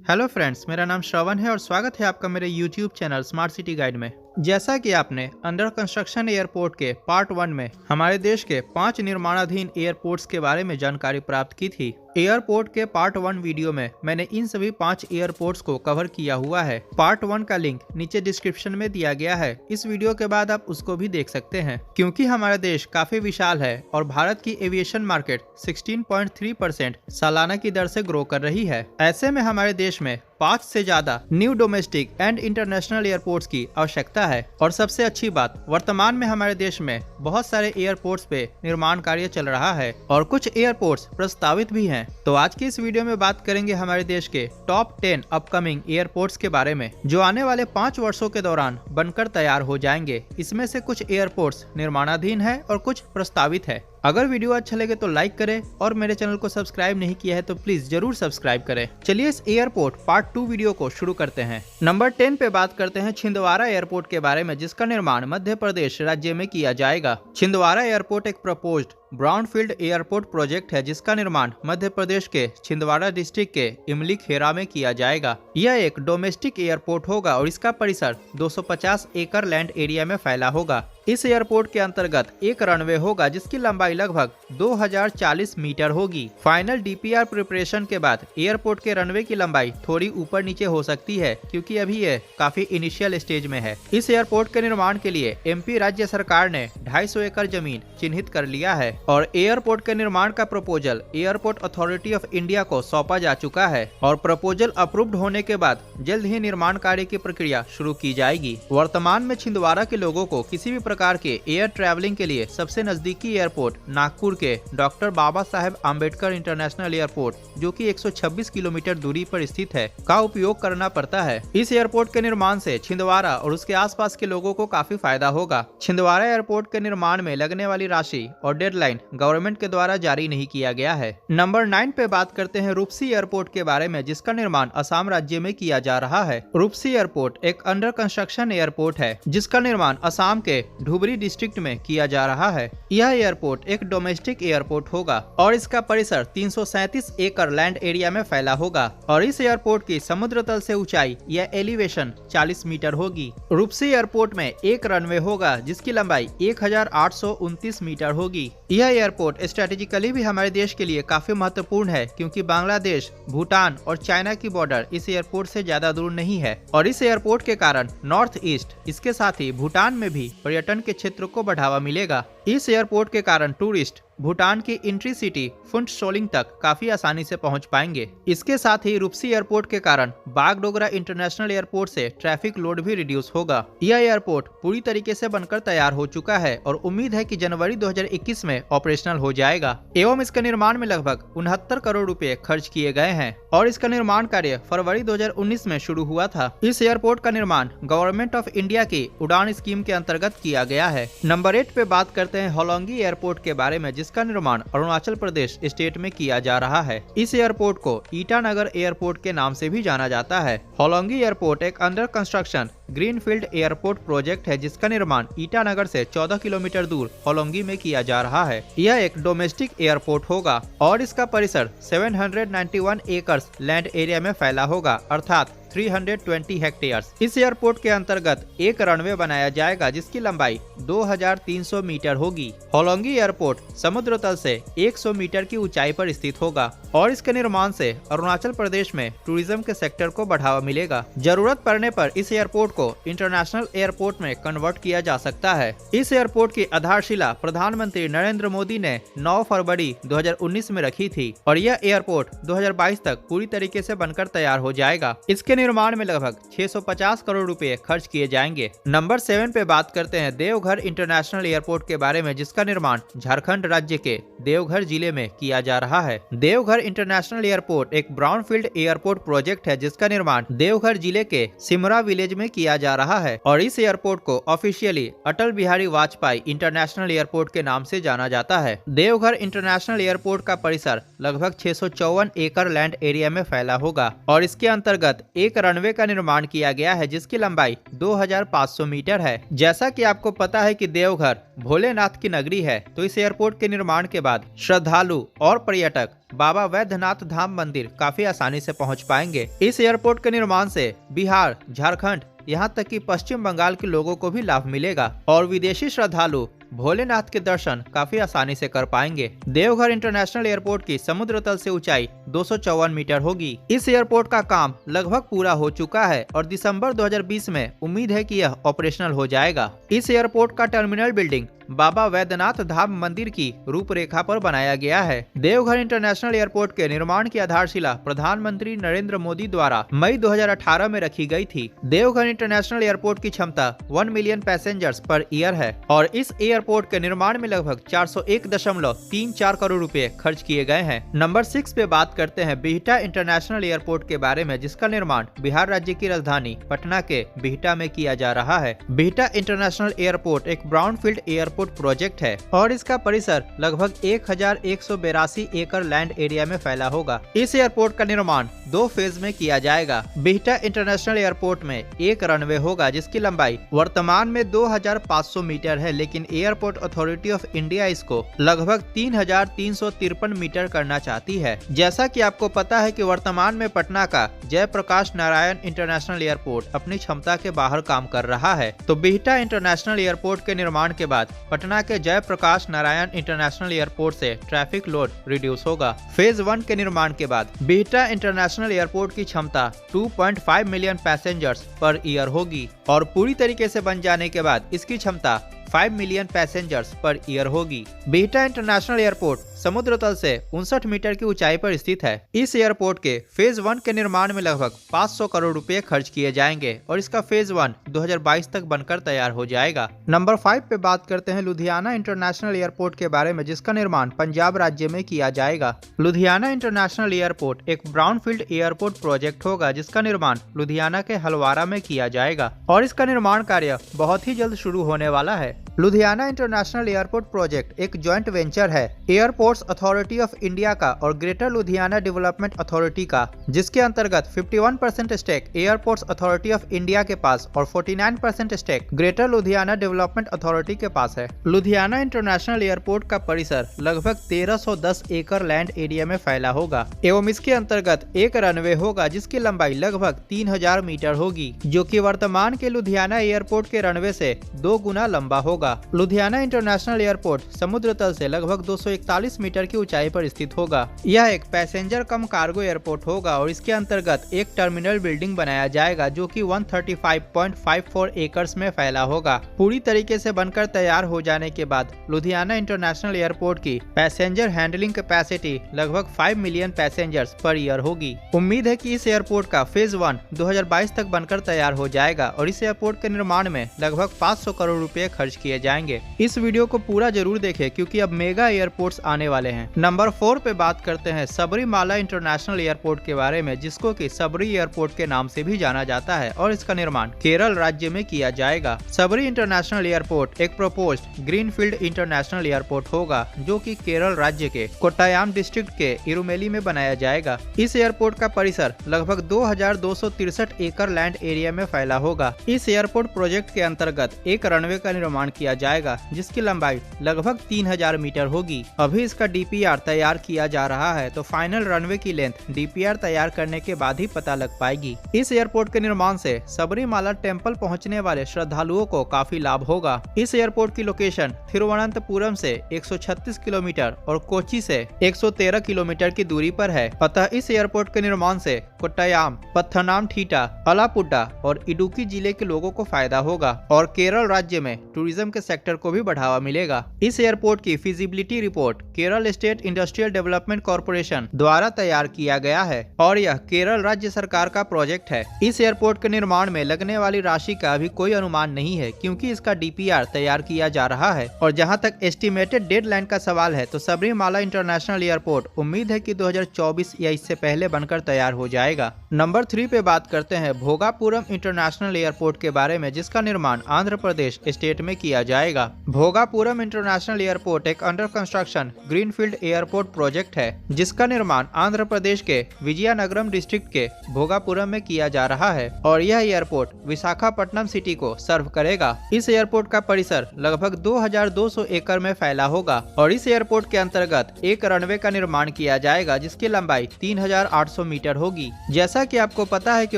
Hello friends, मेरा नाम श्रवण है और स्वागत है आपका मेरे YouTube channel smart city guide में। जैसा कि आपने अंडर कंस्ट्रक्शन एयरपोर्ट के पार्ट 1 में हमारे देश के 5 निर्माणाधीन एयरपोर्ट्स के बारे में जानकारी प्राप्त की थी। एयरपोर्ट के पार्ट 1 वीडियो में मैंने इन सभी 5 एयरपोर्ट्स को कवर किया हुआ है। पार्ट 1 का लिंक नीचे डिस्क्रिप्शन में दिया गया है। इस वीडियो के बाद आप उसको भी देख सकते हैं। क्योंकि हमारा देश काफी विशाल है और भारत की एविएशन मार्केट 16.3% सालाना की दर से ग्रो कर रही है, ऐसे में हमारे देश में 5 से ज्यादा new domestic and international airports की आवश्यकता है। और सबसे अच्छी बात, वर्तमान में हमारे देश में बहुत सारे एयरपोर्ट्स पे निर्माण कार्य चल रहा है और कुछ एयरपोर्ट्स प्रस्तावित भी हैं। तो आज की इस वीडियो में बात करेंगे हमारे देश के टॉप 10 अपकमिंग एयरपोर्ट्स के बारे में, जो आने वाले 5 वर्षों के दौरान बनकर तैयार हो जाएंगे। इसमें से कुछ एयरपोर्ट्स निर्माणाधीन है और कुछ प्रस्तावित है। अगर वीडियो अच्छा लगे तो लाइक करें और मेरे चैनल को सब्सक्राइब नहीं किया है तो प्लीज जरूर सब्सक्राइब करें। चलिए इस एयरपोर्ट पार्ट 2 वीडियो को शुरू करते हैं। नंबर 10 पे बात करते हैं छिंदवाड़ा एयरपोर्ट के बारे में, जिसका निर्माण मध्य प्रदेश राज्य में किया जाएगा। छिंदवाड़ा एयरपोर्ट एक प्रपोज्ड ब्राउनफील्ड एयरपोर्ट प्रोजेक्ट है, जिसका निर्माण मध्य प्रदेश के छिंदवाड़ा डिस्ट्रिक्ट के इमली खेरा में किया जाएगा। यह एक डोमेस्टिक एयरपोर्ट होगा और इसका परिसर 250 एकड़ लैंड एरिया में फैला होगा। इस एयरपोर्ट के अंतर्गत एक रनवे होगा जिसकी लंबाई लगभग 2040 मीटर होगी। फाइनल डीपीआर प्रिपरेशन के बाद एयरपोर्ट के रनवे की लंबाई थोड़ी ऊपर नीचे हो सकती है, क्योंकि अभी यह काफी इनिशियल स्टेज में है। इस एयरपोर्ट के निर्माण के लिए एमपी राज्य सरकार ने 250 एकड़ जमीन चिन्हित कर लिया है और एयरपोर्ट के निर्माण का proposal airport authority of India को सौंपा जा चुका है और प्रपोजल अप्रूव्ड होने के बाद जल्द ही निर्माण कार्य की प्रक्रिया शुरू की जाएगी। वर्तमान में छिंदवाड़ा के लोगों को किसी भी प्रकार के एयर ट्रैवलिंग के लिए सबसे नजदीकी एयरपोर्ट नागपुर के doctor Baba Saheb Ambedkar international airport, जो कि 126 किलोमीटर दूरी पर स्थित है, का उपयोग करना पड़ता है। इस एयरपोर्ट के निर्माण से छिंदवाड़ा और उसके आसपास के लोगों को काफी फायदा होगा। छिंदवाड़ा एयरपोर्ट के निर्माण में लगने वाली राशि और डेडलाइन गवर्नमेंट के द्वारा जारी नहीं किया गया है। नंबर 9 पे बात करते हैं रूपसी एयरपोर्ट के बारे में, जिसका निर्माण असम राज्य में किया जा रहा है। रूपसी एयरपोर्ट एक अंडर कंस्ट्रक्शन एयरपोर्ट है, जिसका निर्माण असम के धुबरी डिस्ट्रिक्ट में किया जा रहा है। यह एयरपोर्ट एक डोमेस्टिक एयरपोर्ट होगा और इसका परिसर 337 एकड़ लैंड एरिया में फैला होगा और इस एयरपोर्ट की समुद्र तल से ऊंचाई या एलिवेशन 40 मीटर होगी। रूपसी एयरपोर्ट में एक रनवे होगा जिसकी लंबाई 1829 मीटर होगी। यह एयरपोर्ट स्ट्रेटेजिकली भी हमारे देश के लिए काफी महत्वपूर्ण है, क्योंकि बांग्लादेश, भूटान और चाइना की बॉर्डर इस एयरपोर्ट से ज्यादा दूर नहीं है और इस एयरपोर्ट के कारण नॉर्थ ईस्ट, इसके साथ ही भूटान में भी पर्यटन के क्षेत्र को बढ़ावा मिलेगा। इस एयरपोर्ट के कारण टूरिस्ट भूटान की इंट्री सिटी फुंटशोलिंग तक काफी आसानी से पहुंच पाएंगे। इसके साथ ही रूपसी एयरपोर्ट के कारण बागडोगरा इंटरनेशनल एयरपोर्ट से ट्रैफिक लोड भी रिड्यूस होगा। यह एयरपोर्ट पूरी तरीके से बनकर तैयार हो चुका है और उम्मीद है कि जनवरी 2021 में ऑपरेशनल हो जाएगा एवं इसके निर्माण में लगभग 69 करोड़ रुपए खर्च किए गए हैं और इसका निर्माण कार्य फरवरी 2019 में शुरू हुआ था। इस एयरपोर्ट का निर्माण गवर्नमेंट ऑफ इंडिया की उड़ान स्कीम के अंतर्गत किया गया है। नंबर 8 पे बात करते हैं होलोंगी एयरपोर्ट के बारे में, जिसका निर्माण अरुणाचल प्रदेश स्टेट में किया जा रहा है। इस एयरपोर्ट को ईटानगर एयरपोर्ट के नाम से भी जाना जाता है। होलोंगी एयरपोर्ट एक under construction greenfield airport project है, जिसका निर्माण ईटानगर से 14 किलोमीटर दूर होलोंगी में किया जा रहा है। यह एक डोमेस्टिक एयरपोर्ट होगा और इसका परिसर 791 एकड़ लैंड एरिया में फैला होगा, अर्थात 320 हेक्टेयर्स। इस एयरपोर्ट के अंतर्गत एक रनवे बनाया जाएगा जिसकी लंबाई 2300 मीटर होगी। होलोंगी एयरपोर्ट समुद्र तल से 100 मीटर की ऊंचाई पर स्थित होगा और इसके निर्माण से अरुणाचल प्रदेश में टूरिज्म के सेक्टर को बढ़ावा मिलेगा। जरूरत पड़ने पर इस एयरपोर्ट को इंटरनेशनल एयरपोर्ट में कन्वर्ट किया जा सकता है। इस एयरपोर्ट की आधारशिला प्रधानमंत्री नरेंद्र मोदी ने 9 फरवरी 2019 में रखी थी और यह एयरपोर्ट 2022 तक पूरी तरीके से बनकर तैयार हो जाएगा। इसके निर्माण में लगभग 650 करोड़ रुपए खर्च किए जाएंगे। नंबर 7 पे बात करते हैं देवघर इंटरनेशनल एयरपोर्ट के बारे में, जिसका निर्माण झारखंड राज्य के देवघर जिले में किया जा रहा है। देवघर इंटरनेशनल एयरपोर्ट एक ब्राउनफील्ड एयरपोर्ट प्रोजेक्ट है, जिसका निर्माण देवघर जिले के सिमरा विलेज में किया जा रहा है और इस एयरपोर्ट को officially Atal Bihari Vajpayee international airport के नाम से जाना जाता है। देवघर इंटरनेशनल एयरपोर्ट का परिसर लगभग 654 एकड़ लैंड एरिया में फैला होगा और इसके अंतर्गत एक एक रनवे का निर्माण किया गया है जिसकी लंबाई 2500 मीटर है। जैसा कि आपको पता है कि देवघर भोलेनाथ की नगरी है, तो इस एयरपोर्ट के निर्माण के बाद श्रद्धालु और पर्यटक बाबा वैद्यनाथ धाम मंदिर काफी आसानी से पहुंच पाएंगे। इस एयरपोर्ट के निर्माण से बिहार, झारखंड, यहाँ तक कि पश्चिम बंगाल के लोगों को भी लाभ मिलेगा और विदेशी श्रद्धालु भोलेनाथ के दर्शन काफी आसानी से कर पाएंगे। देवघर इंटरनेशनल एयरपोर्ट की समुद्र तल से ऊंचाई 254 मीटर होगी। इस एयरपोर्ट का काम लगभग पूरा हो चुका है और दिसंबर 2020 में उम्मीद है कि यह ऑपरेशनल हो जाएगा। इस एयरपोर्ट का टर्मिनल बिल्डिंग बाबा वैद्यनाथ धाम मंदिर की रूपरेखा पर बनाया गया है। देवघर इंटरनेशनल एयरपोर्ट के निर्माण की आधारशिला प्रधानमंत्री नरेंद्र मोदी द्वारा मई 2018 में रखी गई थी। देवघर इंटरनेशनल एयरपोर्ट की क्षमता 1 मिलियन पैसेंजर्स पर ईयर है और इस एयरपोर्ट के निर्माण में लगभग 401.34 करोड़ रुपए खर्च किए गए हैं। नंबर 6 पे बात करते हैं बिहटा इंटरनेशनल एयरपोर्ट के बारे में, जिसका निर्माण बिहार राज्य की राजधानी पटना के बिहटा में किया जा रहा है। बिहटा इंटरनेशनल एयरपोर्ट एक ब्राउनफील्ड एयरपोर्ट प्रोजेक्ट है और इसका परिसर लगभग 1182 एकड़ लैंड एरिया में फैला होगा। इस एयरपोर्ट का निर्माण 2 फेज में किया जाएगा। बिहटा इंटरनेशनल एयरपोर्ट में एक रनवे होगा जिसकी लंबाई वर्तमान में 2500 मीटर है, लेकिन एयरपोर्ट अथॉरिटी ऑफ इंडिया इसको लगभग 3353 मीटर करना चाहती है। जैसा कि आपको पता है कि वर्तमान में पटना का जयप्रकाश नारायण इंटरनेशनल एयरपोर्ट अपनी क्षमता के बाहर काम कर रहा है, तो बिहटा इंटरनेशनल एयरपोर्ट के निर्माण के बाद पटना के जयप्रकाश नारायण इंटरनेशनल एयरपोर्ट से ट्रैफिक लोड रिड्यूस होगा। फेज 1 के निर्माण के बाद बिहटा इंटरनेशनल एयरपोर्ट की क्षमता 2.5 मिलियन पैसेंजर्स पर ईयर होगी और पूरी तरीके से बन जाने के बाद इसकी क्षमता 5 मिलियन पैसेंजर्स पर ईयर होगी। बिहटा इंटरनेशनल एयरपोर्ट समुद्र तल से 59 मीटर की ऊंचाई पर स्थित है। इस एयरपोर्ट के फेज 1 के निर्माण में लगभग 500 करोड़ रुपए खर्च किए जाएंगे और इसका फेज 1 2022 तक बनकर तैयार हो जाएगा। नंबर 5 पे बात करते हैं लुधियाना इंटरनेशनल एयरपोर्ट के बारे में, जिसका निर्माण पंजाब राज्य में किया जाएगा। लुधियाना इंटरनेशनल एयरपोर्ट एक ब्राउनफील्ड एयरपोर्ट प्रोजेक्ट होगा जिसका निर्माण लुधियाना के हलवारा में किया जाएगा और इसका निर्माण कार्य बहुत ही जल्द शुरू होने वाला है। लुधियाना इंटरनेशनल एयरपोर्ट प्रोजेक्ट एक जॉइंट वेंचर है एयरपोर्ट्स अथॉरिटी ऑफ इंडिया का और ग्रेटर लुधियाना डेवलपमेंट अथॉरिटी का, जिसके अंतर्गत 51% stake Airports Authority of India के पास और 49% stake Greater Ludhiana Development authority के पास है। लुधियाना इंटरनेशनल एयरपोर्ट का परिसर लगभग 1310 एकड़ लैंड एरिया में फैला होगा एवं इसके अंतर्गत एक रनवे होगा जिसकी लंबाई लगभग 3000 मीटर होगी, जो कि वर्तमान के लुधियाना एयरपोर्ट के रनवे से 2 गुना लंबा होगा। लुधियाना इंटरनेशनल एयरपोर्ट समुद्र तल से लगभग 241 मीटर की ऊंचाई पर स्थित होगा। यह एक पैसेंजर कम कार्गो एयरपोर्ट होगा और इसके अंतर्गत एक टर्मिनल बिल्डिंग बनाया जाएगा जो कि 135.54 एकर्स में फैला होगा। पूरी तरीके से बनकर तैयार हो जाने के बाद लुधियाना इंटरनेशनल एयरपोर्ट की पैसेंजर हैंडलिंग कैपेसिटी लगभग 5 मिलियन पैसेंजर्स पर ईयर होगी। उम्मीद है कि इस एयरपोर्ट का फेज 1 2022 तक बनकर तैयार हो जाएगा और इस एयरपोर्ट के निर्माण में लगभग 500 करोड़ रुपए खर्च किए जाएंगे। इस वीडियो को पूरा जरूर देखें क्योंकि अब मेगा एयरपोर्ट्स आने वाले हैं। नंबर 4 पे बात करते हैं सबरीमाला इंटरनेशनल एयरपोर्ट के बारे में, जिसको कि सबरी एयरपोर्ट के नाम से भी जाना जाता है और इसका निर्माण केरल राज्य में किया जाएगा। सबरी इंटरनेशनल एयरपोर्ट एक प्रपोज्ड ग्रीनफील्ड इंटरनेशनल एयरपोर्ट होगा जो कि केरल राज्य के कोट्टायम डिस्ट्रिक्ट के इरुमेली में बनाया जाएगा। इस एयरपोर्ट का परिसर लगभग 2263 एकड़ लैंड एरिया में फैला होगा। इस एयरपोर्ट प्रोजेक्ट के अंतर्गत एक रनवे का निर्माण किया जाएगा जिसकी लंबाई लगभग 3000 मीटर होगी। अभी इसका डीपीआर तैयार किया जा रहा है, तो फाइनल रनवे की लेंथ डीपीआर तैयार करने के बाद ही पता लग पाएगी। इस एयरपोर्ट के निर्माण से सबरीमाला टेम्पल पहुंचने वाले श्रद्धालुओं को काफी लाभ होगा। इस एयरपोर्ट की लोकेशन थिरुवनंतपुरम से 136 किलोमीटर और कोच्चि से 113 किलोमीटर की दूरी पर है। अतः इस एयरपोर्ट के निर्माण से कोट्टायम, पत्थनामथिट्टा, अलापुट्टा और इडुक्की जिले के लोगों को फायदा होगा और केरल राज्य में टूरिज्म के सेक्टर को भी बढ़ावा मिलेगा। इस एयरपोर्ट की feasibility report Kerala state industrial development corporation द्वारा तैयार किया गया है और यह केरल राज्य सरकार का प्रोजेक्ट है। इस एयरपोर्ट के निर्माण में लगने वाली राशि का अभी कोई अनुमान नहीं है क्योंकि इसका डीपीआर तैयार किया जा रहा है और जहां तक एस्टिमेटेड डेडलाइन का सवाल है तो सबरीमाला इंटरनेशनल एयरपोर्ट उम्मीद है कि 2024 या इससे पहले बनकर तैयार हो जाएगा। नंबर 3 पे बात करते हैं भोगापुरम इंटरनेशनल एयरपोर्ट के बारे में, जिसका निर्माण आंध्र प्रदेश स्टेट में किया किया जाएगा। भोगापुरम इंटरनेशनल एयरपोर्ट एक under construction greenfield airport project है जिसका निर्माण आंध्र प्रदेश के विजयनगरम डिस्ट्रिक्ट के भोगापुरम में किया जा रहा है और यह एयरपोर्ट विशाखापट्टनम सिटी को सर्व करेगा। इस एयरपोर्ट का परिसर लगभग 2200 एकड़ में फैला होगा और इस एयरपोर्ट के अंतर्गत एक रनवे का निर्माण किया जाएगा जिसकी लंबाई 3800 मीटर होगी। जैसा कि आपको पता है कि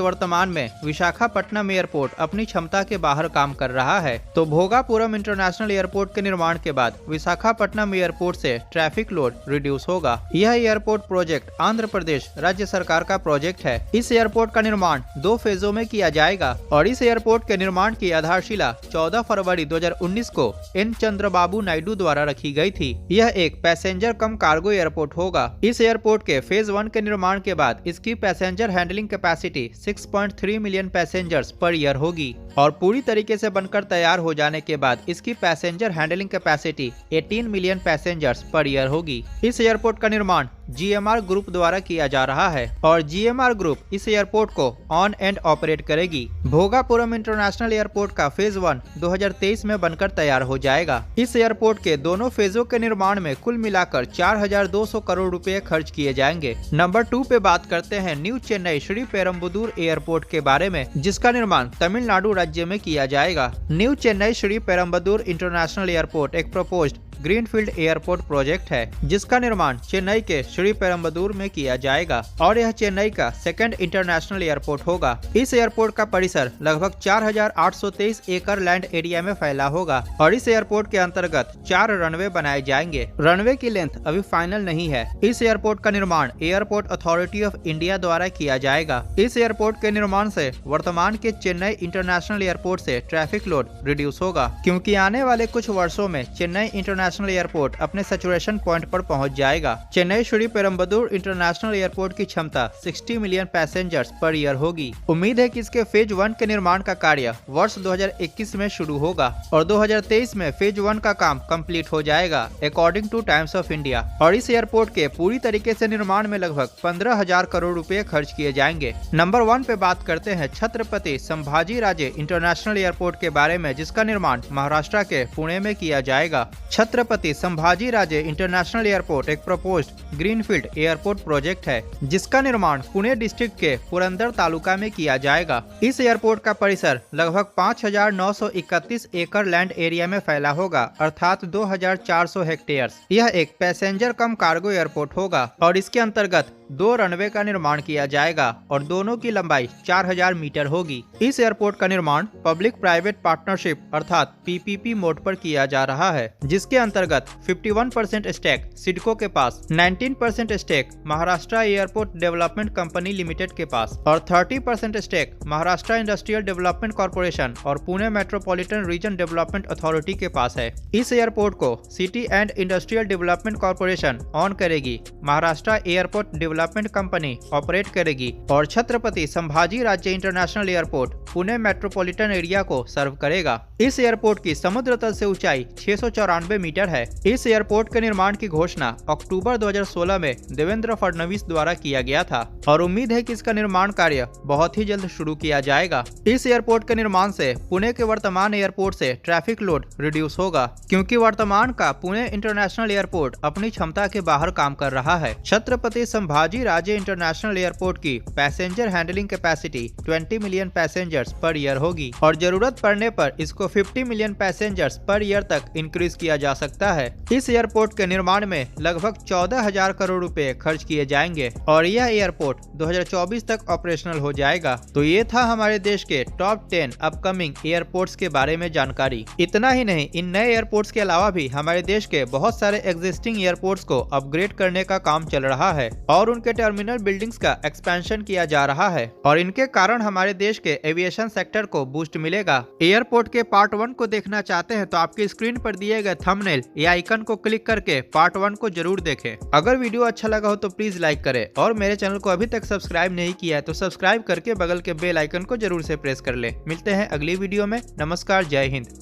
वर्तमान में विशाखापट्टनम एयरपोर्ट अपनी क्षमता के बाहर काम कर रहा है, तो भोगापुरम इंटरनेशनल एयरपोर्ट के निर्माण के बाद विशाखापट्टनम एयरपोर्ट से ट्रैफिक लोड रिड्यूस होगा। यह एयरपोर्ट प्रोजेक्ट आंध्र प्रदेश राज्य सरकार का प्रोजेक्ट है। इस एयरपोर्ट का निर्माण 2 फेजों में किया जाएगा और इस एयरपोर्ट के निर्माण की आधारशिला 14 फरवरी 2019 को एन चंद्रबाबू नायडू द्वारा रखी गई थी। यह एक पैसेंजर कम कार्गो एयरपोर्ट होगा। इस एयरपोर्ट के फेज 1 के निर्माण के बाद इसकी passenger handling capacity 6.3 million passengers per year होगी और पूरी तरीके से बनकर तैयार हो जाने के बाद इसकी passenger handling capacity 18 million passengers per year होगी। इस एयरपोर्ट का निर्माण GMR ग्रुप द्वारा किया जा रहा है और GMR ग्रुप इस एयरपोर्ट को ऑन एंड ऑपरेट करेगी। भोगापुरम इंटरनेशनल एयरपोर्ट का फेज 1 2023 में बनकर तैयार हो जाएगा। इस एयरपोर्ट के दोनों फेजों के निर्माण में कुल मिलाकर 4200 करोड़ रुपए खर्च किए जाएंगे। नंबर 2 पे बात करते हैं न्यू चेन्नई श्री पेरम्बदूर एयरपोर्ट के बारे में जिसका निर्माण तमिलनाडु राज्य में किया जाएगा। New Chennai Sriperumbudur international airport एक प्रपोज्ड ग्रीनफील्ड एयरपोर्ट प्रोजेक्ट है जिसका निर्माण चेन्नई के श्री पेरम्बदूर में किया जाएगा और यह चेन्नई का सेकंड इंटरनेशनल एयरपोर्ट होगा। इस एयरपोर्ट का परिसर लगभग 4823 एकड़ लैंड एरिया में फैला होगा और इस एयरपोर्ट के अंतर्गत 4 रनवे बनाए जाएंगे। रनवे की लेंथ अभी फाइनल नहीं है। इस एयरपोर्ट का निर्माण एयरपोर्ट अथॉरिटी ऑफ इंडिया द्वारा किया जाएगा। इस एयरपोर्ट के निर्माण से वर्तमान के चेन्नई इंटरनेशनल एयरपोर्ट से ट्रैफिक लोड रिड्यूस होगा क्योंकि आने वाले कुछ वर्षों में चेन्नई इंटरनेशनल एयरपोर्ट अपने सैचुरेशन पॉइंट पर पहुंच जाएगा। Chennai Sriperumbudur international airport की क्षमता 60 मिलियन पैसेंजर्स पर ईयर होगी। उम्मीद है कि इसके फेज 1 के निर्माण का कार्य वर्ष 2021 में शुरू होगा और 2023 में फेज 1 का काम कंप्लीट हो जाएगा according two times of India और इस एयरपोर्ट के पूरी तरीके से निर्माण में लगभग 15,000 करोड़ रुपए खर्च किए जाएंगे। नंबर 1 पे बात करते हैं छत्रपति संभाजी राजे इंटरनेशनल एयरपोर्ट के बारे में जिसका निर्माण महाराष्ट्र के पुणे में किया जाएगा। छत्रपति संभाजी राजे इंटरनेशनल एयरपोर्ट एक प्रपोज्ड ग्रीनफील्ड एयरपोर्ट प्रोजेक्ट है जिसका निर्माण पुणे डिस्ट्रिक्ट के पुरंदर तालुका में किया जाएगा। इस एयरपोर्ट का परिसर लगभग 5931 एकड़ लैंड एरिया में फैला होगा अर्थात 2400 हेक्टेयर्स। यह एक पैसेंजर कम कार्गो एयरपोर्ट होगा और इसके अंतर्गत 2 रनवे का निर्माण किया जाएगा और दोनों की लंबाई 4000 मीटर होगी। इस एयरपोर्ट का निर्माण पब्लिक प्राइवेट पार्टनरशिप अर्थात PPP मोड पर किया जा रहा है जिसके अंतर्गत 51% स्टेक सिडको के पास, 19% stake Maharashtra airport development company limited के पास और 30% stake Maharashtra industrial development corporation और Pune metropolitan region development authority के पास है। इस एयरपोर्ट को city and industrial development corporation own करेगी, Maharashtra airport development company operate करेगी और Chhatrapati Sambhaji Raje international airport Pune metropolitan area को सर्व करेगा। इस एयरपोर्ट की समुद्र तल से ऊंचाई 694 मीटर है। इस एयरपोर्ट के निर्माण की घोषणा अक्टूबर 2016 में देवेंद्र फडणवीस द्वारा किया गया था और उम्मीद है कि इसका निर्माण कार्य बहुत ही जल्द शुरू किया जाएगा। इस एयरपोर्ट के निर्माण से पुणे के वर्तमान एयरपोर्ट से ट्रैफिक लोड रिड्यूस होगा क्योंकि वर्तमान का पुणे इंटरनेशनल एयरपोर्ट अपनी क्षमता के बाहर काम कर रहा है। छत्रपति संभाजी राजे इंटरनेशनल एयरपोर्ट की passenger handling capacity 20 million passengers per year होगी और जरूरत पड़ने पर इसको 50 मिलियन पैसेंजर्स पर ईयर तक इंक्रीज किया जा सकता है। इस एयरपोर्ट के निर्माण में लगभग 14,000 करोड़ रुपए खर्च किए जाएंगे और यह एयरपोर्ट 2024 तक ऑपरेशनल हो जाएगा। तो ये था हमारे देश के टॉप 10 अपकमिंग एयरपोर्ट्स के बारे में जानकारी। इतना ही नहीं, इन नए एयरपोर्ट्स के अलावा भी हमारे देश के बहुत सारे एग्जिस्टिंग एयरपोर्ट्स को अपग्रेड करने का काम चल रहा है और उनके टर्मिनल बिल्डिंग्स का एक्सपेंशन किया जा रहा है और इनके कारण हमारे देश के एविएशन सेक्टर को बूस्ट मिलेगा। एयरपोर्ट के पार्ट 1 को देखना चाहते हैं तो आपकी स्क्रीन पर दिए गए थंबनेल या आइकन को क्लिक करके पार्ट 1 को जरूर देखें। अगर वीडियो अच्छा लगा हो तो प्लीज लाइक करें और मेरे चैनल को अभी तक सब्सक्राइब नहीं किया है तो सब्सक्राइब करके बगल के बेल आइकन को जरूर से प्रेस कर ले। मिलते हैं अगली वीडियो में। नमस्कार, जय हिंद।